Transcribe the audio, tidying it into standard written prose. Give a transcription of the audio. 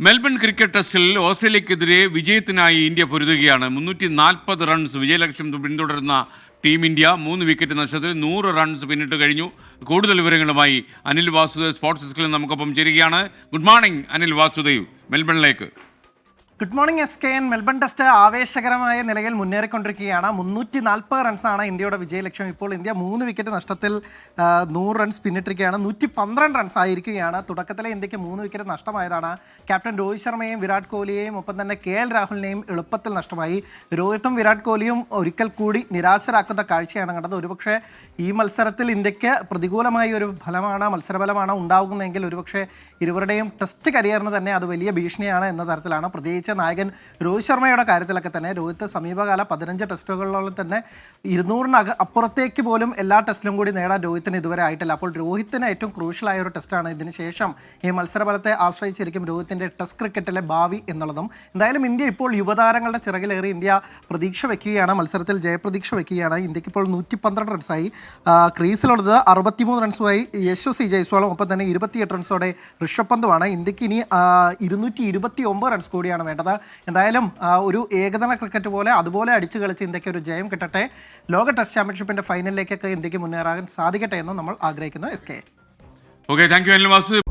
Melbourne cricket ടെസ്റ്റിൽ ഓസ്ട്രേലിയക്കെതിരെ വിജയത്തിനായി India പൊരുതുകയാണ്. 340 runs വിജയലക്ഷ്യം പിന്തുടരുന്ന ടീം ഇന്ത്യ 3 വിക്കറ്റ് നഷ്ടത്തിൽ 100 റൺസ് പിന്നിട്ട് കഴിഞ്ഞു. കൂടുതൽ വിവരങ്ങളുമായി അനിൽ വാസുദേവ് സ്പോർട്സ് ഡെസ്കിൽ നമുക്കൊപ്പം ചേരുകയാണ്. ഗുഡ് മോർണിംഗ് അനിൽ വാസുദേവ്, മെൽബണിലേക്ക്. Good morning S K N. Melbourne test ആവേശകരമായ നിലയിൽ മുന്നേറിക്കൊണ്ടിരിക്കുകയാണ്. 340 റൺസാണ് ഇന്ത്യയുടെ വിജയലക്ഷ്യം. ഇപ്പോൾ ഇന്ത്യ 3 വിക്കറ്റ് നഷ്ടത്തിൽ 100 റൺസ് പിന്നിട്ടിരിക്കുകയാണ്. 112 റൺസ് ആയിരിക്കുകയാണ്. തുടക്കത്തിലെ ഇന്ത്യക്ക് 3 വിക്കറ്റ് നഷ്ടമായതാണ്. ക്യാപ്റ്റൻ രോഹിത് ശർമ്മയെയും വിരാട് കോഹ്ലിയെയും ഒപ്പം തന്നെ KL രാഹുലിനെയും എളുപ്പത്തിൽ നഷ്ടമായി. രോഹിത്തും വിരാട് കോഹ്ലിയും ഒരിക്കൽ കൂടി നിരാശരാക്കുന്ന കാഴ്ചയാണ് കണ്ടത്. ഒരുപക്ഷെ ഈ മത്സരത്തിൽ ഇന്ത്യക്ക് പ്രതികൂലമായ ഒരു മത്സരഫലമാണ് ഉണ്ടാകുന്നതെങ്കിൽ ഒരുപക്ഷെ ഇരുവരുടെയും ടെസ്റ്റ് കരിയറിന് തന്നെ അത് വലിയ ഭീഷണിയാണ് എന്ന തരത്തിലാണ്. പ്രത്യേകിച്ച് നായകൻ രോഹിത് ശർമ്മയുടെ കാര്യത്തിലൊക്കെ തന്നെ രോഹിത് സമീപകാല 15 ടെസ്റ്റുകളിലോളം തന്നെ 200 അപ്പുറത്തേക്ക് പോലും എല്ലാ ടെസ്റ്റിലും കൂടി നേടാൻ രോഹിത്തിന് ഇതുവരെ ആയിട്ടില്ല. അപ്പോൾ രോഹിത്തിന് ഏറ്റവും ക്രൂഷ്യലായ ഒരു ടെസ്റ്റാണ്. ഇതിന് ശേഷം ഈ മത്സരഫലത്തെ ആശ്രയിച്ചിരിക്കും രോഹിത്തിൻ്റെ ടെസ്റ്റ് ക്രിക്കറ്റിലെ ഭാവി എന്നുള്ളതും. എന്തായാലും ഇന്ത്യ ഇപ്പോൾ യുവതാരങ്ങളുടെ ചിറകിലേറി ഇന്ത്യ പ്രതീക്ഷ വയ്ക്കുകയാണ്. മത്സരത്തിൽ ജയപ്രതീക്ഷ വയ്ക്കുകയാണ്. ഇന്ത്യക്ക് ഇപ്പോൾ 112 റൺസായി. ക്രീസിലുള്ളത് 63 റൺസുമായി യശസ്വി ജയ്സ്വാളും ഒപ്പം തന്നെ 28 റൺസോടെ ഋഷഭ് പന്തുമാണ്. ഇന്ത്യക്ക് ഇനി 229 റൺസ് കൂടിയാണ് വേണ്ടത്. എന്തായാലും ഒരു ഏകദിന ക്രിക്കറ്റ് പോലെ അതുപോലെ അടിച്ചു കളിച്ച് ഇന്ത്യക്ക് ഒരു ജയം കിട്ടട്ടെ. ലോക ടെസ്റ്റ് ചാമ്പ്യൻഷിപ്പിന്റെ ഫൈനലിലേക്കൊക്കെ ഇന്ത്യക്ക് മുന്നേറാൻ സാധിക്കട്ടെ എന്നും നമ്മൾ ആഗ്രഹിക്കുന്നു. S K. Okay, thank you Anil Vasu.